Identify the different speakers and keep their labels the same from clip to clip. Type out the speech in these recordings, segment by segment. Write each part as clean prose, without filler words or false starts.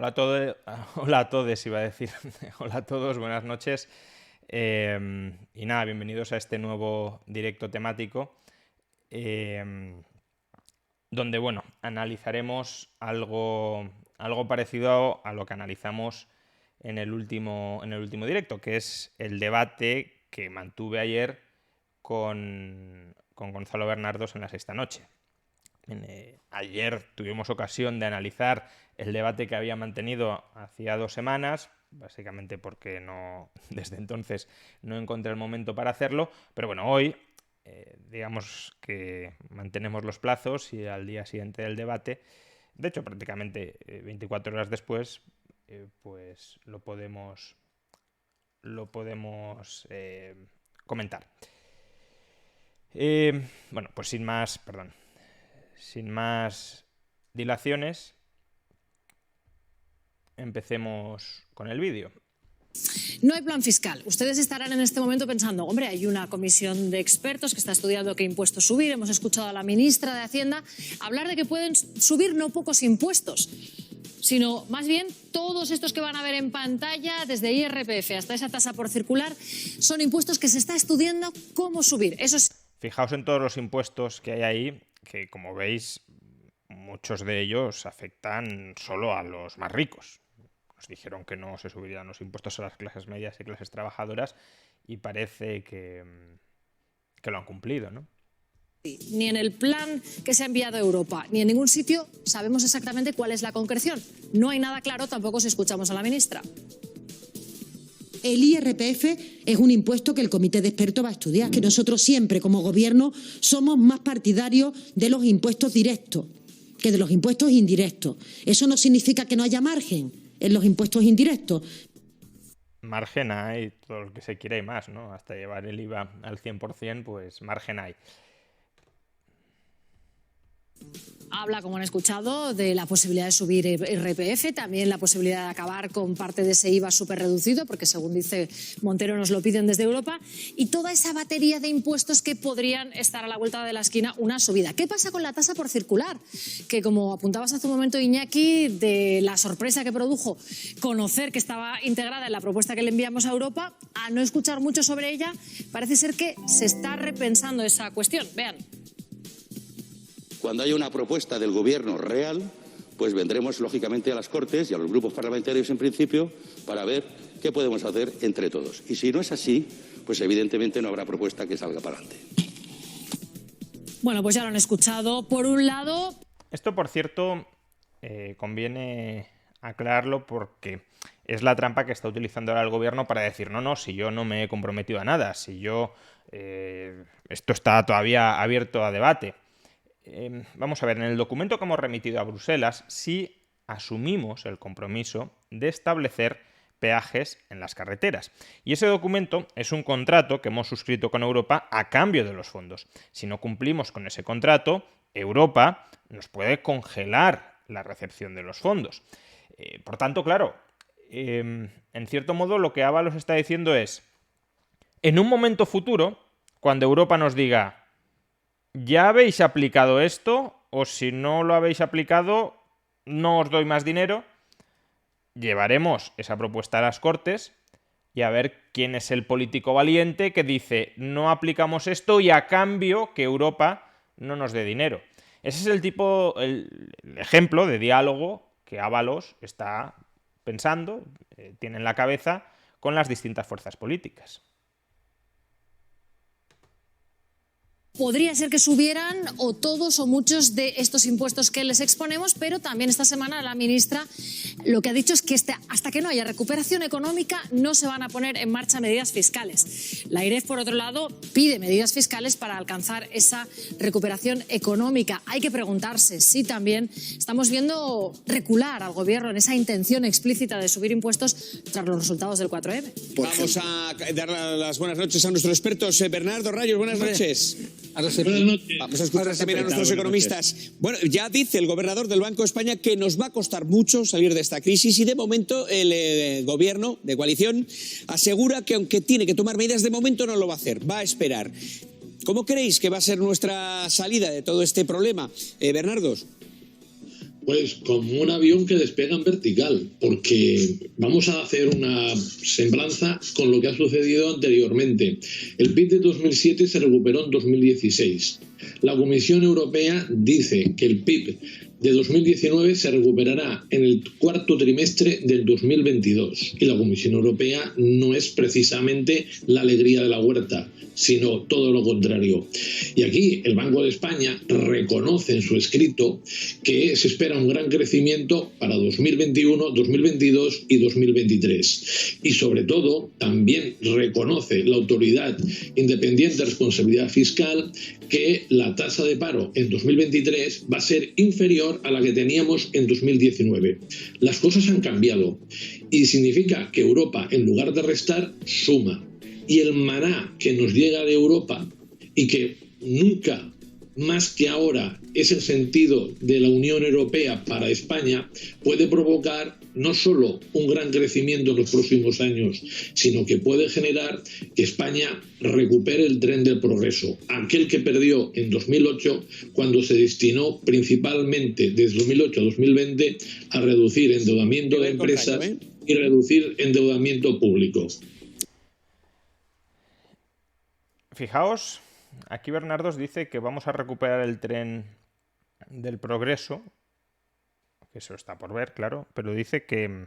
Speaker 1: Hola a todos, iba a decir. Hola a todos, buenas noches. Y nada, bienvenidos a este nuevo directo temático, donde, bueno, analizaremos algo parecido a lo que analizamos en el último directo, que es el debate que mantuve ayer con Gonzalo Bernardos en La Sexta Noche. Ayer tuvimos ocasión de analizar el debate que había mantenido hacía 2 semanas, básicamente porque desde entonces no encontré el momento para hacerlo, pero bueno, hoy digamos que mantenemos los plazos y al día siguiente del debate, de hecho prácticamente 24 horas después, pues lo podemos comentar. Bueno, pues sin más dilaciones, empecemos con el vídeo.
Speaker 2: No hay plan fiscal. Ustedes estarán en este momento pensando, hombre, hay una comisión de expertos que está estudiando qué impuestos subir. Hemos escuchado a la ministra de Hacienda hablar de que pueden subir no pocos impuestos, sino más bien todos estos que van a ver en pantalla, desde IRPF hasta esa tasa por circular, son impuestos que se está estudiando cómo subir.
Speaker 1: Fijaos en todos los impuestos que hay ahí, que como veis, muchos de ellos afectan solo a los más ricos. Nos dijeron que no se subirían los impuestos a las clases medias y clases trabajadoras y parece que lo han cumplido, ¿no?
Speaker 2: Ni en el plan que se ha enviado a Europa, ni en ningún sitio sabemos exactamente cuál es la concreción. No hay nada claro tampoco si escuchamos a la ministra.
Speaker 3: El IRPF es un impuesto que el comité de expertos va a estudiar, que nosotros siempre como gobierno somos más partidarios de los impuestos directos que de los impuestos indirectos. Eso no significa que no haya margen en los impuestos indirectos.
Speaker 1: Margen hay, todo lo que se quiera y más, ¿no? Hasta llevar el IVA al 100%, pues margen hay.
Speaker 2: Habla, como han escuchado, de la posibilidad de subir IRPF, también la posibilidad de acabar con parte de ese IVA súper reducido, porque según dice Montero nos lo piden desde Europa, y toda esa batería de impuestos que podrían estar a la vuelta de la esquina una subida. ¿Qué pasa con la tasa por circular? Que como apuntabas hace un momento, Iñaki, de la sorpresa que produjo conocer que estaba integrada en la propuesta que le enviamos a Europa, a no escuchar mucho sobre ella, parece ser que se está repensando esa cuestión. Vean.
Speaker 4: Cuando haya una propuesta del Gobierno real, pues vendremos lógicamente a las Cortes y a los grupos parlamentarios en principio para ver qué podemos hacer entre todos. Y si no es así, pues evidentemente no habrá propuesta que salga para adelante.
Speaker 2: Bueno, pues ya lo han escuchado. Por un lado...
Speaker 1: Esto, por cierto, conviene aclararlo porque es la trampa que está utilizando ahora el Gobierno para decir no, si yo no me he comprometido a nada, si yo... esto está todavía abierto a debate. Vamos a ver, en el documento que hemos remitido a Bruselas sí asumimos el compromiso de establecer peajes en las carreteras. Y ese documento es un contrato que hemos suscrito con Europa a cambio de los fondos. Si no cumplimos con ese contrato, Europa nos puede congelar la recepción de los fondos. Por tanto, claro, en cierto modo lo que Ábalos está diciendo es, en un momento futuro, cuando Europa nos diga ¿ya habéis aplicado esto? O si no lo habéis aplicado, no os doy más dinero. Llevaremos esa propuesta a las Cortes y a ver quién es el político valiente que dice no aplicamos esto y a cambio que Europa no nos dé dinero. Ese es el ejemplo de diálogo que Ábalos está pensando, tiene en la cabeza con las distintas fuerzas políticas.
Speaker 2: Podría ser que subieran o todos o muchos de estos impuestos que les exponemos, pero también esta semana la ministra lo que ha dicho es que hasta que no haya recuperación económica no se van a poner en marcha medidas fiscales. La AIREF, por otro lado, pide medidas fiscales para alcanzar esa recuperación económica. Hay que preguntarse si también estamos viendo recular al Gobierno en esa intención explícita de subir impuestos tras los resultados del 4M.
Speaker 5: Vamos a dar las buenas noches a nuestros expertos. Bernardo Rayos, buenas noches.
Speaker 6: Buenas noches.
Speaker 5: Vamos a escuchar también a nuestros economistas. Bueno, ya dice el gobernador del Banco de España que nos va a costar mucho salir de esta crisis y de momento el gobierno de coalición asegura que aunque tiene que tomar medidas, de momento no lo va a hacer, va a esperar. ¿Cómo creéis que va a ser nuestra salida de todo este problema, Bernardos?
Speaker 6: Pues como un avión que despega en vertical, porque vamos a hacer una semblanza con lo que ha sucedido anteriormente. El PIB de 2007 se recuperó en 2016. La Comisión Europea dice que el PIB de 2019 se recuperará en el cuarto trimestre del 2022. Y la Comisión Europea no es precisamente la alegría de la huerta, sino todo lo contrario. Y aquí el Banco de España reconoce en su escrito que se espera un gran crecimiento para 2021, 2022 y 2023. Y sobre todo, también reconoce la Autoridad Independiente de Responsabilidad Fiscal que la tasa de paro en 2023 va a ser inferior a la que teníamos en 2019. Las cosas han cambiado y significa que Europa, en lugar de restar, suma. Y el maná que nos llega de Europa y que nunca más que ahora es el sentido de la Unión Europea para España, puede provocar no solo un gran crecimiento en los próximos años, sino que puede generar que España recupere el tren del progreso, aquel que perdió en 2008 cuando se destinó principalmente desde 2008 a 2020 a reducir endeudamiento de empresas y reducir endeudamiento público.
Speaker 1: Fijaos, aquí Bernardos dice que vamos a recuperar el tren del progreso, que eso está por ver, claro, pero dice que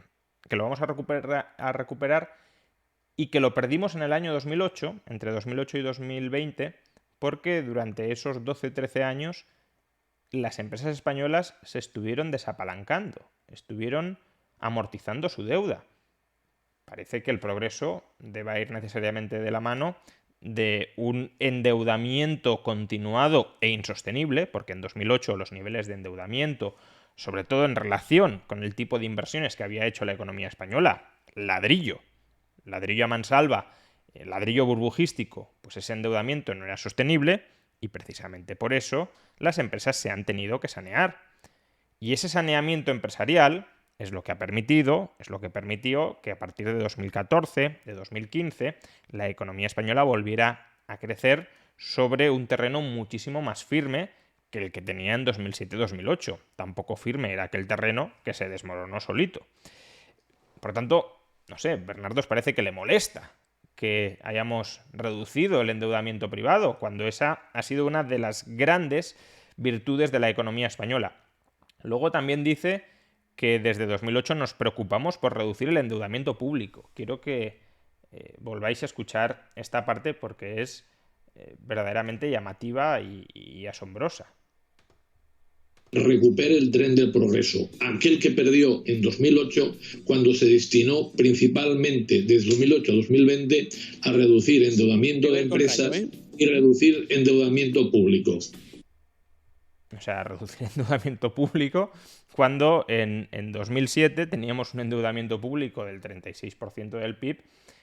Speaker 1: lo vamos a recuperar y que lo perdimos en el año 2008, entre 2008 y 2020, porque durante esos 12-13 años las empresas españolas se estuvieron desapalancando, estuvieron amortizando su deuda. Parece que el progreso deba ir necesariamente de la mano de un endeudamiento continuado e insostenible, porque en 2008 los niveles de endeudamiento, sobre todo en relación con el tipo de inversiones que había hecho la economía española, ladrillo a mansalva, ladrillo burbujístico, pues ese endeudamiento no era sostenible y precisamente por eso las empresas se han tenido que sanear. Y ese saneamiento empresarial es lo que permitió que a partir de 2014, de 2015, la economía española volviera a crecer sobre un terreno muchísimo más firme que el que tenía en 2007-2008. Tampoco firme era aquel terreno que se desmoronó solito. Por tanto, no sé, Bernardos parece que le molesta que hayamos reducido el endeudamiento privado, cuando esa ha sido una de las grandes virtudes de la economía española. Luego también dice que desde 2008 nos preocupamos por reducir el endeudamiento público. Quiero que volváis a escuchar esta parte porque es verdaderamente llamativa y asombrosa.
Speaker 6: Recupere el tren del progreso, aquel que perdió en 2008 cuando se destinó principalmente desde 2008 a 2020 a reducir endeudamiento de empresas y reducir endeudamiento público.
Speaker 1: O sea, reducir endeudamiento público cuando en 2007 teníamos un endeudamiento público del 36% del PIB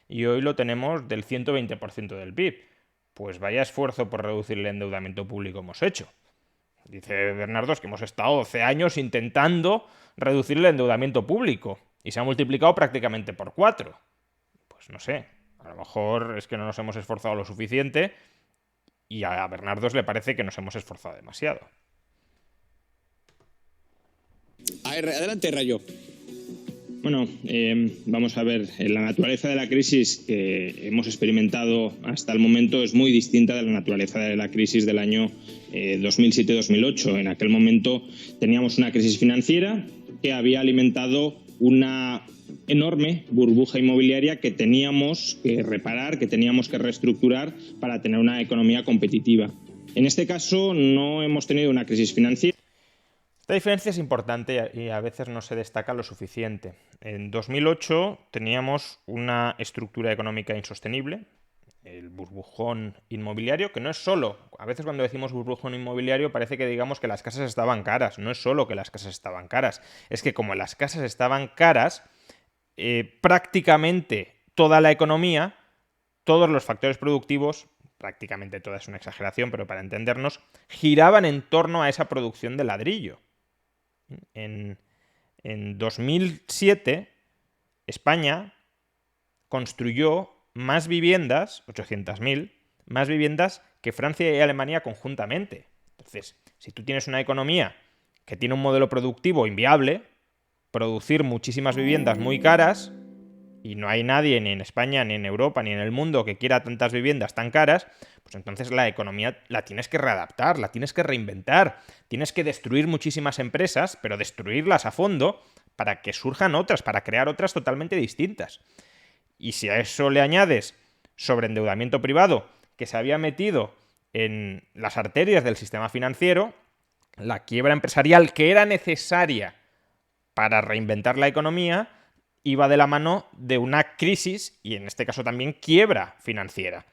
Speaker 1: y hoy lo tenemos del 120% del PIB. Pues vaya esfuerzo por reducir el endeudamiento público hemos hecho. Dice Bernardos que hemos estado 12 años intentando reducir el endeudamiento público y se ha multiplicado prácticamente por 4. Pues no sé, a lo mejor es que no nos hemos esforzado lo suficiente y a Bernardos le parece que nos hemos esforzado demasiado.
Speaker 5: Adelante, Rayo.
Speaker 7: Bueno, vamos a ver, la naturaleza de la crisis que hemos experimentado hasta el momento es muy distinta de la naturaleza de la crisis del año 2007-2008. En aquel momento teníamos una crisis financiera que había alimentado una enorme burbuja inmobiliaria que teníamos que reparar, que teníamos que reestructurar para tener una economía competitiva. En este caso no hemos tenido una crisis financiera.
Speaker 1: Esta diferencia es importante y a veces no se destaca lo suficiente. En 2008 teníamos una estructura económica insostenible, el burbujón inmobiliario, que no es solo, a veces cuando decimos burbujón inmobiliario parece que digamos que las casas estaban caras, no es solo que las casas estaban caras, es que como las casas estaban caras, prácticamente toda la economía, todos los factores productivos, prácticamente toda es una exageración, pero para entendernos, giraban en torno a esa producción de ladrillo. En 2007, España construyó más viviendas, 800.000, más viviendas que Francia y Alemania conjuntamente. Entonces, si tú tienes una economía que tiene un modelo productivo inviable, producir muchísimas viviendas muy caras, y no hay nadie ni en España, ni en Europa, ni en el mundo que quiera tantas viviendas tan caras, pues entonces la economía la tienes que readaptar, la tienes que reinventar, tienes que destruir muchísimas empresas, pero destruirlas a fondo para que surjan otras, para crear otras totalmente distintas. Y si a eso le añades sobreendeudamiento privado que se había metido en las arterias del sistema financiero, la quiebra empresarial que era necesaria para reinventar la economía iba de la mano de una crisis y en este caso también quiebra financiera.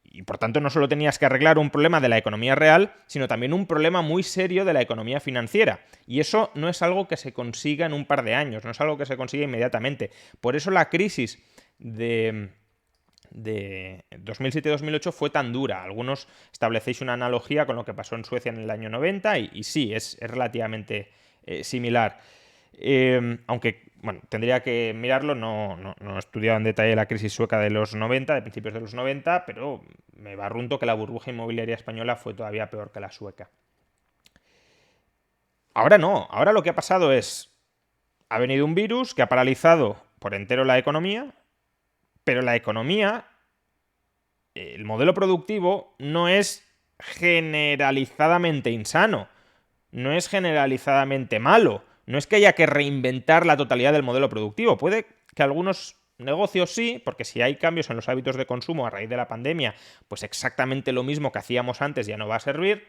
Speaker 1: Y por tanto no solo tenías que arreglar un problema de la economía real, sino también un problema muy serio de la economía financiera. Y eso no es algo que se consiga en un par de años, no es algo que se consiga inmediatamente. Por eso la crisis de 2007-2008 fue tan dura. Algunos establecéis una analogía con lo que pasó en Suecia en el año 90 y sí, es relativamente similar. Aunque, bueno, tendría que mirarlo, no he estudiado en detalle la crisis sueca de los 90, de principios de los 90, pero me barrunto que la burbuja inmobiliaria española fue todavía peor que la sueca. Ahora no, ahora lo que ha pasado es, ha venido un virus que ha paralizado por entero la economía, pero la economía, el modelo productivo, no es generalizadamente insano, no es generalizadamente malo. No es que haya que reinventar la totalidad del modelo productivo. Puede que algunos negocios sí, porque si hay cambios en los hábitos de consumo a raíz de la pandemia, pues exactamente lo mismo que hacíamos antes ya no va a servir,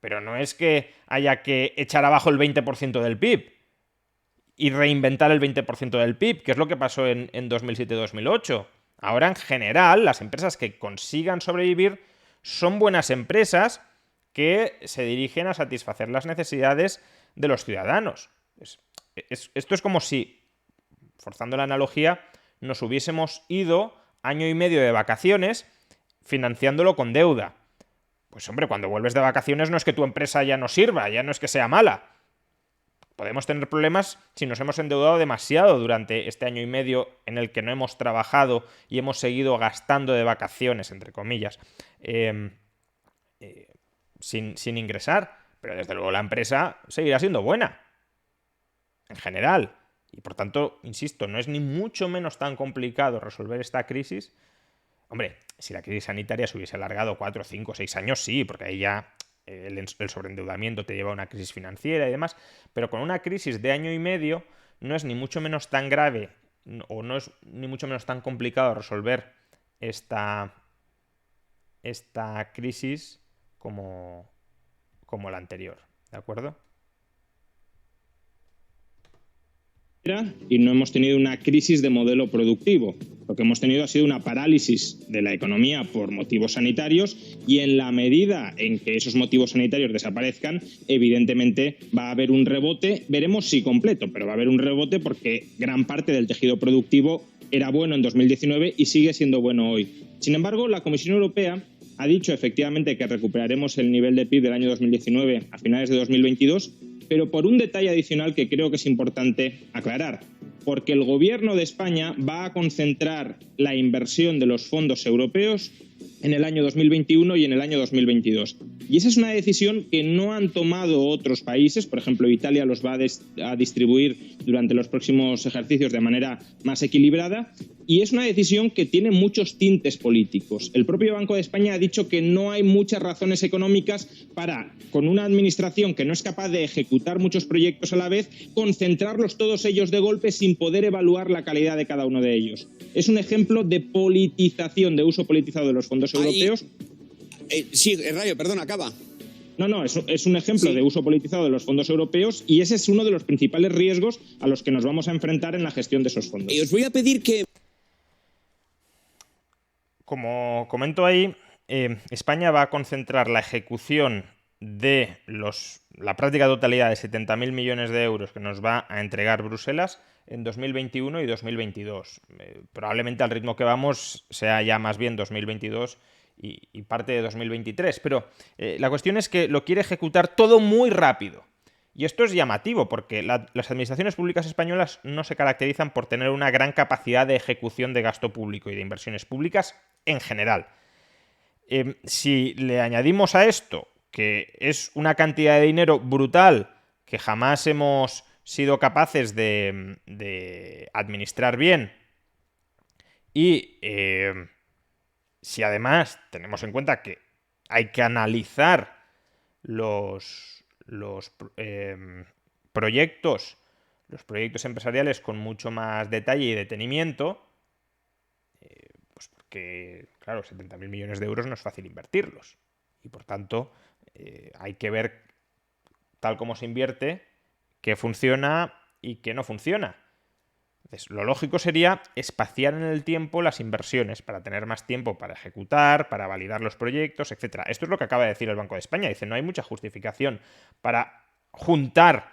Speaker 1: pero no es que haya que echar abajo el 20% del PIB y reinventar el 20% del PIB, que es lo que pasó en 2007-2008. Ahora, en general, las empresas que consigan sobrevivir son buenas empresas que se dirigen a satisfacer las necesidades de los ciudadanos. Esto es como si, forzando la analogía, nos hubiésemos ido año y medio de vacaciones financiándolo con deuda. Pues hombre, cuando vuelves de vacaciones no es que tu empresa ya no sirva, ya no es que sea mala. Podemos tener problemas si nos hemos endeudado demasiado durante este año y medio en el que no hemos trabajado y hemos seguido gastando de vacaciones, entre comillas, sin ingresar. Pero desde luego la empresa seguirá siendo buena, en general. Y por tanto, insisto, no es ni mucho menos tan complicado resolver esta crisis. Hombre, si la crisis sanitaria se hubiese alargado 4, 5, 6 años, sí, porque ahí ya el sobreendeudamiento te lleva a una crisis financiera y demás. Pero con una crisis de año y medio no es ni mucho menos tan grave o no es ni mucho menos tan complicado resolver esta crisis como la anterior, ¿de acuerdo?
Speaker 7: Y no hemos tenido una crisis de modelo productivo. Lo que hemos tenido ha sido una parálisis de la economía por motivos sanitarios y en la medida en que esos motivos sanitarios desaparezcan, evidentemente va a haber un rebote, veremos si completo, pero va a haber un rebote porque gran parte del tejido productivo era bueno en 2019 y sigue siendo bueno hoy. Sin embargo, la Comisión Europea ha dicho efectivamente que recuperaremos el nivel de PIB del año 2019 a finales de 2022, pero por un detalle adicional que creo que es importante aclarar, porque el Gobierno de España va a concentrar la inversión de los fondos europeos en el año 2021 y en el año 2022. Y esa es una decisión que no han tomado otros países, por ejemplo, Italia los va a distribuir durante los próximos ejercicios de manera más equilibrada, y es una decisión que tiene muchos tintes políticos. El propio Banco de España ha dicho que no hay muchas razones económicas para, con una administración que no es capaz de ejecutar muchos proyectos a la vez, concentrarlos todos ellos de golpe sin poder evaluar la calidad de cada uno de ellos. Es un ejemplo de politización, de uso politizado de los fondos europeos.
Speaker 5: Sí, Rayo, perdón, acaba.
Speaker 7: No, es un ejemplo de uso politizado de los fondos europeos y ese es uno de los principales riesgos a los que nos vamos a enfrentar en la gestión de esos fondos.
Speaker 5: Y os voy a pedir que...
Speaker 1: Como comento ahí, España va a concentrar la ejecución de la práctica totalidad de 70.000 millones de euros que nos va a entregar Bruselas en 2021 y 2022. Probablemente al ritmo que vamos sea ya más bien 2022 y parte de 2023. Pero la cuestión es que lo quiere ejecutar todo muy rápido. Y esto es llamativo porque las administraciones públicas españolas no se caracterizan por tener una gran capacidad de ejecución de gasto público y de inversiones públicas en general. Si le añadimos a esto que es una cantidad de dinero brutal que jamás hemos sido capaces de administrar bien, y si además tenemos en cuenta que hay que analizar los proyectos empresariales con mucho más detalle y detenimiento, pues porque, claro, 70.000 millones de euros no es fácil invertirlos. Y por tanto, hay que ver, tal como se invierte, qué funciona y qué no funciona. Entonces, lo lógico sería espaciar en el tiempo las inversiones para tener más tiempo para ejecutar, para validar los proyectos, etc. Esto es lo que acaba de decir el Banco de España. Dice, no hay mucha justificación para juntar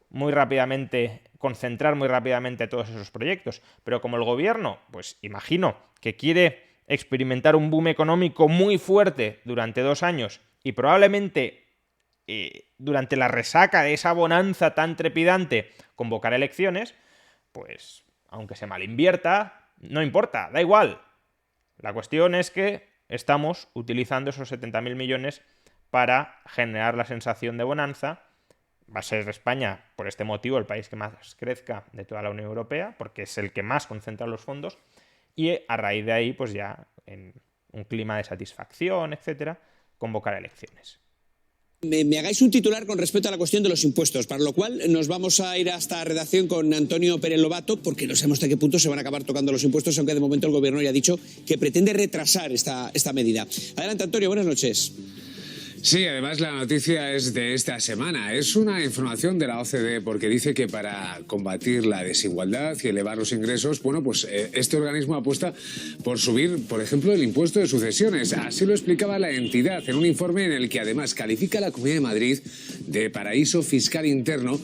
Speaker 1: muy rápidamente, concentrar muy rápidamente todos esos proyectos. Pero como el gobierno, pues imagino que quiere experimentar un boom económico muy fuerte durante 2 años y probablemente durante la resaca de esa bonanza tan trepidante convocar elecciones, pues aunque se malinvierta, no importa, da igual. La cuestión es que estamos utilizando esos 70.000 millones para generar la sensación de bonanza. Va a ser España, por este motivo, el país que más crezca de toda la Unión Europea, porque es el que más concentra los fondos, y a raíz de ahí, pues ya en un clima de satisfacción, etcétera, convocar elecciones.
Speaker 5: Me hagáis un titular con respecto a la cuestión de los impuestos, para lo cual nos vamos a ir hasta redacción con Antonio Pérez Lobato, porque no sabemos hasta qué punto se van a acabar tocando los impuestos, aunque de momento el gobierno ya ha dicho que pretende retrasar esta medida. Adelante, Antonio, buenas noches.
Speaker 8: Sí, además la noticia es de esta semana. Es una información de la OCDE porque dice que para combatir la desigualdad y elevar los ingresos, bueno, pues este organismo apuesta por subir, por ejemplo, el impuesto de sucesiones. Así lo explicaba la entidad en un informe en el que además califica a la Comunidad de Madrid de paraíso fiscal interno.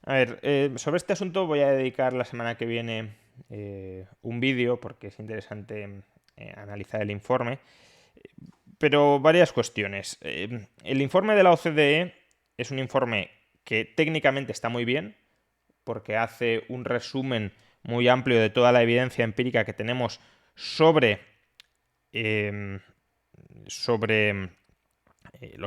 Speaker 1: A ver, sobre este asunto voy a dedicar la semana que viene un vídeo porque es interesante analizar el informe. Pero varias cuestiones. El informe de la OCDE es un informe que técnicamente está muy bien, porque hace un resumen muy amplio de toda la evidencia empírica que tenemos sobre los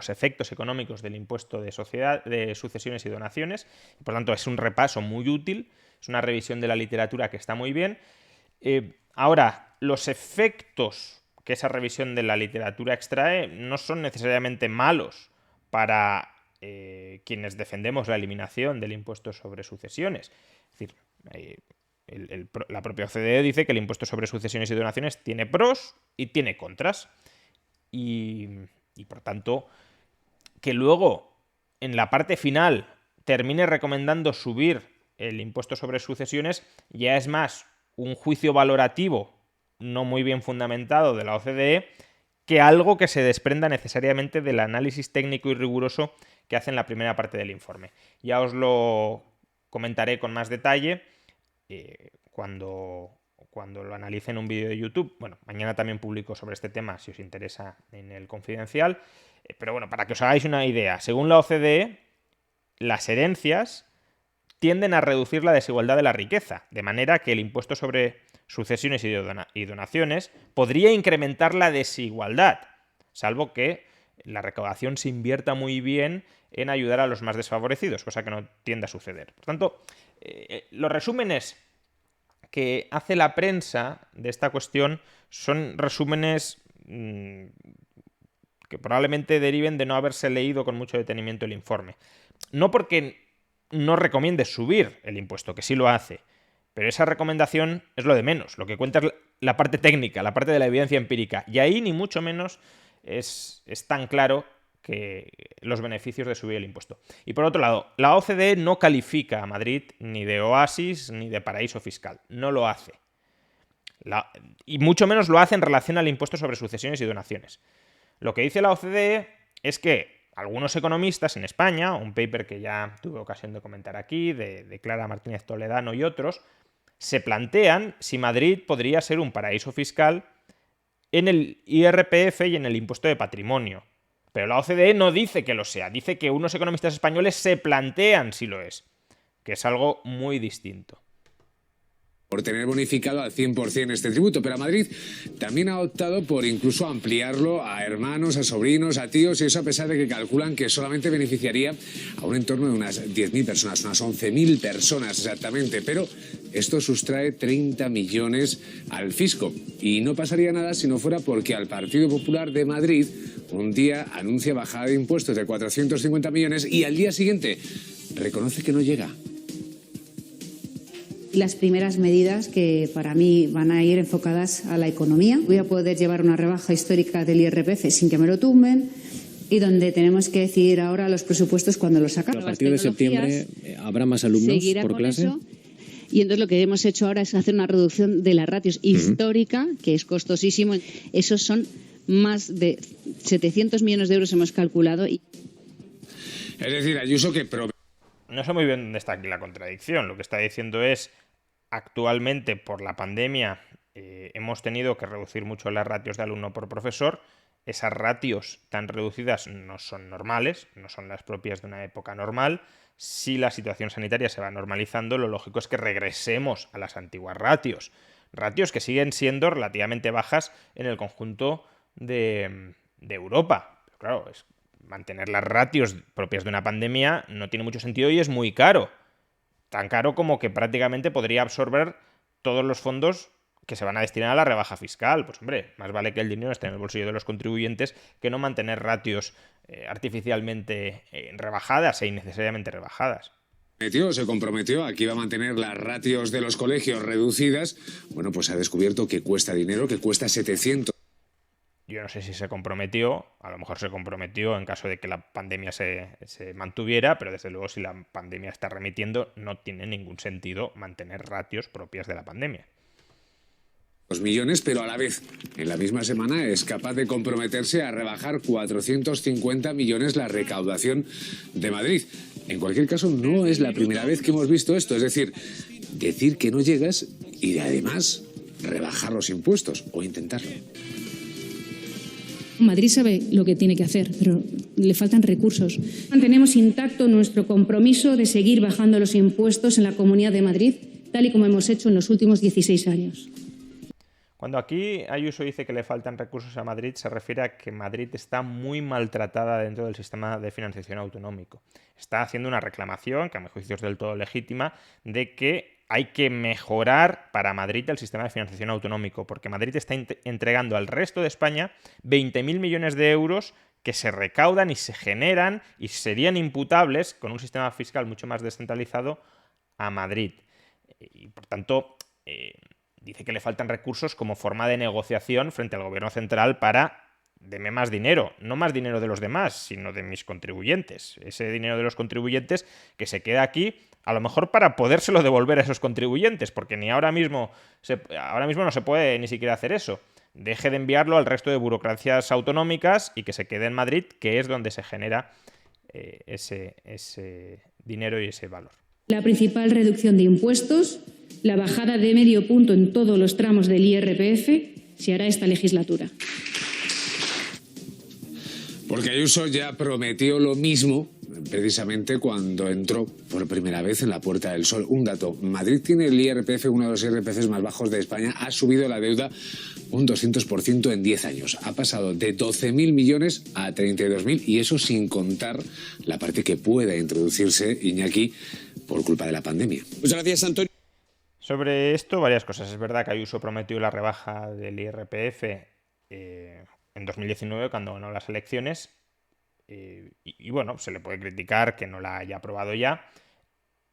Speaker 1: efectos económicos del impuesto de sucesiones y donaciones. Y por tanto, es un repaso muy útil, es una revisión de la literatura que está muy bien. Ahora, los efectos que esa revisión de la literatura extrae no son necesariamente malos para quienes defendemos la eliminación del impuesto sobre sucesiones. Es decir, la propia OCDE dice que el impuesto sobre sucesiones y donaciones tiene pros y tiene contras. Y por tanto, que luego en la parte final termine recomendando subir el impuesto sobre sucesiones ya es más un juicio valorativo no muy bien fundamentado de la OCDE que algo que se desprenda necesariamente del análisis técnico y riguroso que hace en la primera parte del informe. Ya os lo comentaré con más detalle cuando lo analice en un vídeo de YouTube. Bueno, mañana también publico sobre este tema si os interesa en el Confidencial. Pero bueno, para que os hagáis una idea, según la OCDE, las herencias tienden a reducir la desigualdad de la riqueza, de manera que el impuesto sobre sucesiones y donaciones podría incrementar la desigualdad, salvo que la recaudación se invierta muy bien en ayudar a los más desfavorecidos, cosa que no tiende a suceder. Por tanto, los resúmenes que hace la prensa de esta cuestión son resúmenes que probablemente deriven de no haberse leído con mucho detenimiento el informe. No porque no recomiende subir el impuesto, que sí lo hace, pero esa recomendación es lo de menos. Lo que cuenta es la parte técnica, la parte de la evidencia empírica. Y ahí ni mucho menos es tan claro que los beneficios de subir el impuesto. Y por otro lado, la OCDE no califica a Madrid ni de oasis ni de paraíso fiscal. No lo hace. Y mucho menos lo hace en relación al impuesto sobre sucesiones y donaciones. Lo que dice la OCDE es que algunos economistas en España, un paper que ya tuve ocasión de comentar aquí, de Clara Martínez Toledano y otros, se plantean si Madrid podría ser un paraíso fiscal en el IRPF y en el impuesto de patrimonio. Pero la OCDE no dice que lo sea, dice que unos economistas españoles se plantean si lo es, que es algo muy distinto.
Speaker 8: por tener bonificado al 100% este tributo, pero a Madrid también ha optado por incluso ampliarlo a hermanos, a sobrinos, a tíos, y eso a pesar de que calculan que solamente beneficiaría a un entorno de unas 10.000 personas, unas 11.000 personas exactamente, pero esto sustrae 30 millones al fisco. Y no pasaría nada si no fuera porque al Partido Popular de Madrid un día anuncia bajada de impuestos de 450 millones y al día siguiente reconoce que no llega.
Speaker 9: Las primeras medidas que para mí van a ir enfocadas a la economía. Voy a poder llevar una rebaja histórica del IRPF sin que me lo tumben y donde tenemos que decidir ahora los presupuestos cuando los sacamos.
Speaker 10: A partir de septiembre habrá más alumnos por clase.
Speaker 9: Eso. Y entonces lo que hemos hecho ahora es hacer una reducción de las ratios histórica, que es costosísimo. Esos son más de 700 millones de euros hemos calculado.
Speaker 8: Es decir, Ayuso que...
Speaker 1: No sé muy bien dónde está aquí la contradicción. Lo que está diciendo es, actualmente por la pandemia hemos tenido que reducir mucho las ratios de alumno por profesor. Esas ratios tan reducidas no son normales, no son las propias de una época normal. Si la situación sanitaria se va normalizando, lo lógico es que regresemos a las antiguas ratios. Ratios que siguen siendo relativamente bajas en el conjunto de Europa. Pero claro, mantener las ratios propias de una pandemia no tiene mucho sentido y es muy caro. Tan caro como que prácticamente podría absorber todos los fondos que se van a destinar a la rebaja fiscal. Pues hombre, más vale que el dinero esté en el bolsillo de los contribuyentes que no mantener ratios artificialmente rebajadas e innecesariamente rebajadas.
Speaker 8: Se comprometió a que iba a mantener las ratios de los colegios reducidas. Bueno, pues ha descubierto que cuesta dinero, que cuesta 700.
Speaker 1: Yo no sé si se comprometió, a lo mejor se comprometió en caso de que la pandemia se mantuviera, pero desde luego si la pandemia está remitiendo no tiene ningún sentido mantener ratios propias de la pandemia.
Speaker 8: Millones, pero a la vez, en la misma semana es capaz de comprometerse a rebajar 450 millones la recaudación de Madrid. En cualquier caso, no es la primera vez que hemos visto esto, es decir, decir que no llegas y además rebajar los impuestos o intentarlo.
Speaker 11: Madrid sabe lo que tiene que hacer, pero le faltan recursos. Mantenemos intacto nuestro compromiso de seguir bajando los impuestos en la Comunidad de Madrid, tal y como hemos hecho en los últimos 16 años.
Speaker 1: Cuando aquí Ayuso dice que le faltan recursos a Madrid, se refiere a que Madrid está muy maltratada dentro del sistema de financiación autonómico. Está haciendo una reclamación, que a mi juicio es del todo legítima, de que hay que mejorar para Madrid el sistema de financiación autonómico, porque Madrid está entregando al resto de España 20.000 millones de euros que se recaudan y se generan y serían imputables con un sistema fiscal mucho más descentralizado a Madrid. Y por tanto, dice que le faltan recursos como forma de negociación frente al gobierno central para deme más dinero, no más dinero de los demás, sino de mis contribuyentes. Ese dinero de los contribuyentes que se queda aquí, a lo mejor para podérselo devolver a esos contribuyentes, porque ni ahora mismo no se puede ni siquiera hacer eso. Deje de enviarlo al resto de burocracias autonómicas y que se quede en Madrid, que es donde se genera ese dinero y ese valor.
Speaker 11: La principal reducción de impuestos, la bajada de medio punto en todos los tramos del IRPF, se hará esta legislatura.
Speaker 8: Porque Ayuso ya prometió lo mismo precisamente cuando entró por primera vez en la Puerta del Sol. Un dato, Madrid tiene el IRPF, uno de los IRPFs más bajos de España, ha subido la deuda un 200% en 10 años. Ha pasado de 12.000 millones a 32.000 y eso sin contar la parte que pueda introducirse, Iñaki, por culpa de la pandemia.
Speaker 5: Muchas gracias, Antonio.
Speaker 1: Sobre esto, varias cosas. Es verdad que Ayuso prometió la rebaja del IRPF en 2019 cuando ganó las elecciones y bueno, se le puede criticar que no la haya aprobado ya,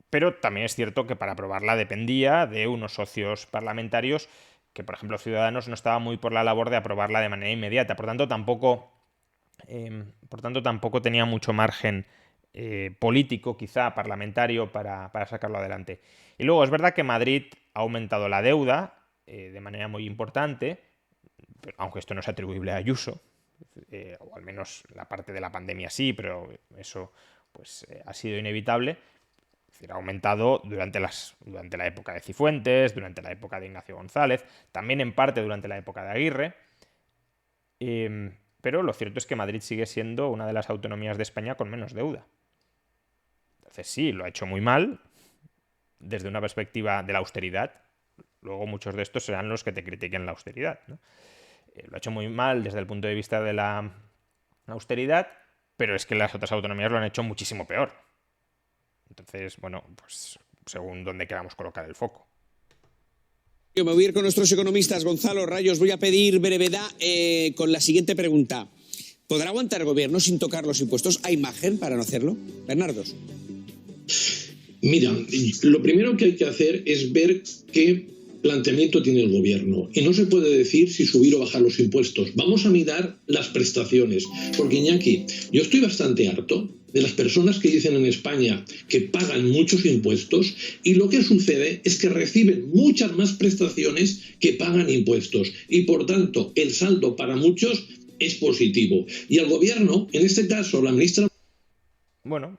Speaker 1: pero también es cierto que para aprobarla dependía de unos socios parlamentarios que, por ejemplo, Ciudadanos no estaba muy por la labor de aprobarla de manera inmediata, por tanto tampoco tenía mucho margen político, quizá parlamentario, para sacarlo adelante. Y luego es verdad que Madrid ha aumentado la deuda de manera muy importante, aunque esto no es atribuible a Ayuso, o al menos la parte de la pandemia sí, pero eso pues ha sido inevitable. Es decir, ha aumentado durante la época de Cifuentes, durante la época de Ignacio González, también en parte durante la época de Aguirre, pero lo cierto es que Madrid sigue siendo una de las autonomías de España con menos deuda. Entonces sí, lo ha hecho muy mal desde una perspectiva de la austeridad, luego muchos de estos serán los que te critiquen la austeridad, ¿no? Lo ha hecho muy mal desde el punto de vista de la austeridad, pero es que las otras autonomías lo han hecho muchísimo peor. Entonces, bueno, pues según donde queramos colocar el foco.
Speaker 5: Yo me voy a ir con nuestros economistas. Gonzalo Rayos, voy a pedir brevedad con la siguiente pregunta. ¿Podrá aguantar el gobierno sin tocar los impuestos? ¿Hay margen para no hacerlo? Bernardos.
Speaker 6: Mira, lo primero que hay que hacer es ver qué planteamiento tiene el gobierno. Y no se puede decir si subir o bajar los impuestos. Vamos a mirar las prestaciones. Porque, Iñaki, yo estoy bastante harto de las personas que dicen en España que pagan muchos impuestos y lo que sucede es que reciben muchas más prestaciones que pagan impuestos. Y, por tanto, el saldo para muchos es positivo. Y el gobierno, en este caso, la ministra...
Speaker 1: Bueno,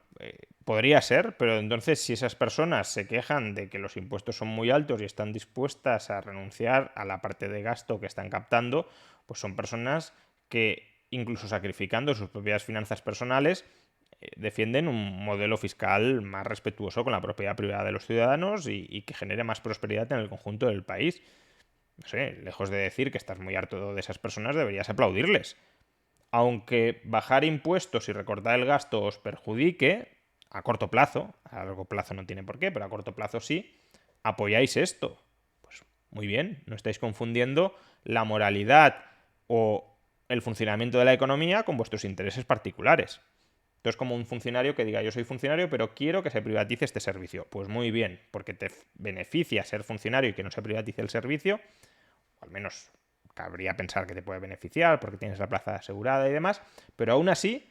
Speaker 1: podría ser, pero entonces si esas personas se quejan de que los impuestos son muy altos y están dispuestas a renunciar a la parte de gasto que están captando, pues son personas que, incluso sacrificando sus propias finanzas personales, defienden un modelo fiscal más respetuoso con la propiedad privada de los ciudadanos y que genere más prosperidad en el conjunto del país. No sé, lejos de decir que estás muy harto de esas personas, deberías aplaudirles. Aunque bajar impuestos y recortar el gasto os perjudique, a corto plazo, a largo plazo no tiene por qué, pero a corto plazo sí, apoyáis esto. Pues muy bien, no estáis confundiendo la moralidad o el funcionamiento de la economía con vuestros intereses particulares. Entonces, como un funcionario que diga, yo soy funcionario, pero quiero que se privatice este servicio. Pues muy bien, porque te beneficia ser funcionario y que no se privatice el servicio, o al menos cabría pensar que te puede beneficiar porque tienes la plaza asegurada y demás, pero aún así,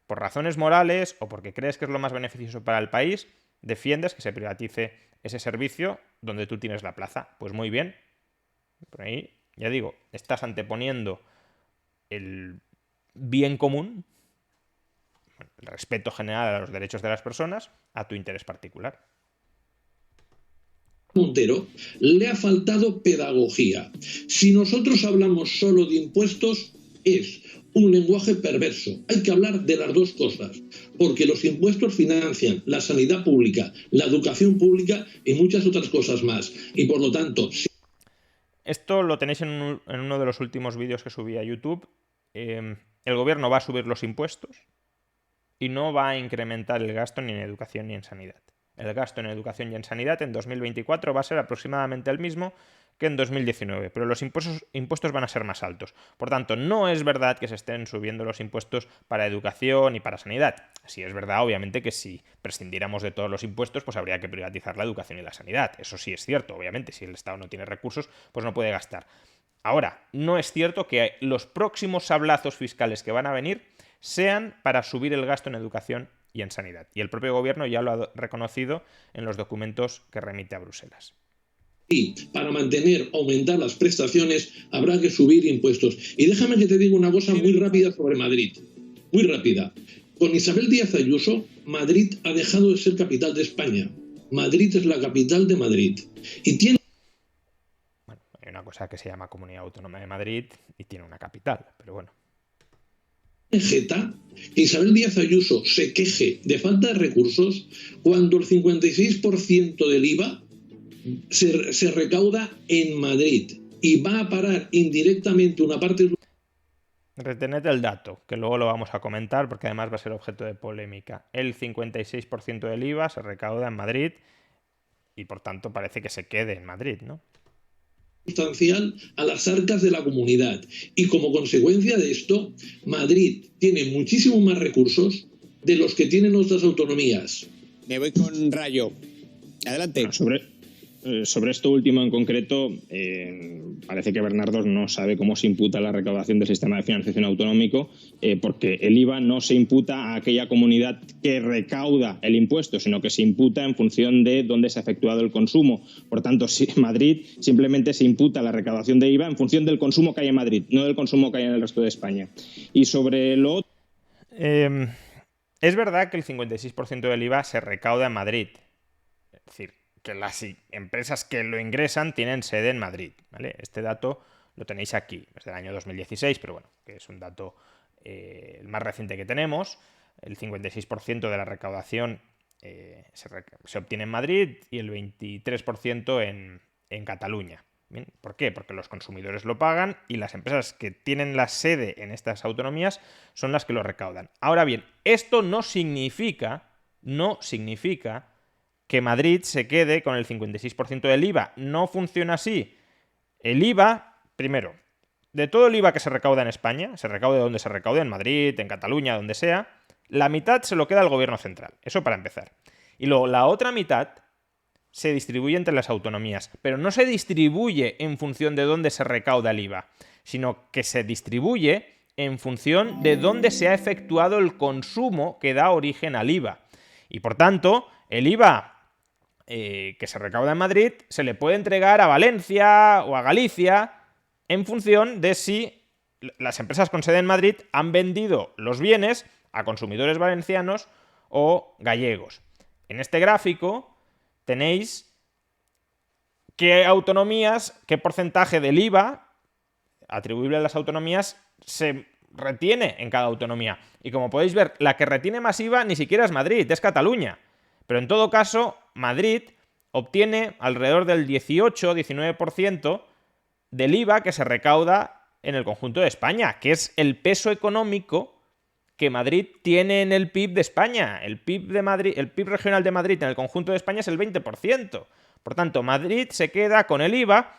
Speaker 1: por razones morales o porque crees que es lo más beneficioso para el país, defiendes que se privatice ese servicio donde tú tienes la plaza. Pues muy bien. Por ahí, ya digo, estás anteponiendo el bien común, el respeto general a los derechos de las personas, a tu interés particular.
Speaker 6: Montero le ha faltado pedagogía. Si nosotros hablamos solo de impuestos, es un lenguaje perverso. Hay que hablar de las dos cosas, porque los impuestos financian la sanidad pública, la educación pública y muchas otras cosas más. Y por lo tanto...
Speaker 1: Esto lo tenéis en uno de los últimos vídeos que subí a YouTube. El gobierno va a subir los impuestos y no va a incrementar el gasto ni en educación ni en sanidad. El gasto en educación y en sanidad en 2024 va a ser aproximadamente el mismo que en 2019, pero los impuestos van a ser más altos. Por tanto, no es verdad que se estén subiendo los impuestos para educación y para sanidad. Sí es verdad, obviamente, que si prescindiéramos de todos los impuestos, pues habría que privatizar la educación y la sanidad. Eso sí es cierto, obviamente. Si el Estado no tiene recursos, pues no puede gastar. Ahora, no es cierto que los próximos sablazos fiscales que van a venir sean para subir el gasto en educación y en sanidad. Y el propio gobierno ya lo ha reconocido en los documentos que remite a Bruselas.
Speaker 6: Y para mantener, aumentar las prestaciones, habrá que subir impuestos. Y déjame que te diga una cosa muy rápida sobre Madrid. Muy rápida. Con Isabel Díaz Ayuso, Madrid ha dejado de ser capital de España. Madrid es la capital de Madrid. Y tiene...
Speaker 1: Bueno, hay una cosa que se llama Comunidad Autónoma de Madrid y tiene una capital, pero bueno.
Speaker 6: Jeta que Isabel Díaz Ayuso se queje de falta de recursos cuando el 56% del IVA se recauda en Madrid y va a parar indirectamente una parte...
Speaker 1: Retened el dato, que luego lo vamos a comentar porque además va a ser objeto de polémica. El 56% del IVA se recauda en Madrid y por tanto parece que se quede en Madrid, ¿no?
Speaker 6: Sustancial a las arcas de la comunidad. Y como consecuencia de esto, Madrid tiene muchísimo más recursos de los que tienen otras autonomías.
Speaker 5: Me voy con Rayo. Adelante.
Speaker 7: Bueno, sobre esto último en concreto, parece que Bernardos no sabe cómo se imputa la recaudación del sistema de financiación autonómico, porque el IVA no se imputa a aquella comunidad que recauda el impuesto, sino que se imputa en función de dónde se ha efectuado el consumo. Por tanto, Madrid simplemente se imputa la recaudación de IVA en función del consumo que hay en Madrid, no del consumo que hay en el resto de España. Y sobre lo otro...
Speaker 1: Es verdad que el 56% del IVA se recauda en Madrid. Es decir, que las empresas que lo ingresan tienen sede en Madrid, ¿vale? Este dato lo tenéis aquí, es del año 2016, pero bueno, que es un dato el más reciente que tenemos. El 56% de la recaudación se obtiene en Madrid y el 23% en Cataluña. Bien, ¿por qué? Porque los consumidores lo pagan y las empresas que tienen la sede en estas autonomías son las que lo recaudan. Ahora bien, esto no significa que Madrid se quede con el 56% del IVA. No funciona así. El IVA, primero, de todo el IVA que se recauda en España, se recaude donde se recaude, en Madrid, en Cataluña, donde sea, la mitad se lo queda al gobierno central. Eso para empezar. Y luego la otra mitad se distribuye entre las autonomías, pero no se distribuye en función de dónde se recauda el IVA, sino que se distribuye en función de dónde se ha efectuado el consumo que da origen al IVA. Y por tanto, el IVA que se recauda en Madrid se le puede entregar a Valencia o a Galicia en función de si las empresas con sede en Madrid han vendido los bienes a consumidores valencianos o gallegos. En este gráfico tenéis qué autonomías, qué porcentaje del IVA atribuible a las autonomías se retiene en cada autonomía. Y como podéis ver, la que retiene más IVA ni siquiera es Madrid, es Cataluña. Pero en todo caso, Madrid obtiene alrededor del 18-19% del IVA que se recauda en el conjunto de España, que es el peso económico que Madrid tiene en el PIB de España. El PIB de Madrid, el PIB regional de Madrid en el conjunto de España es el 20%. Por tanto, Madrid se queda con el IVA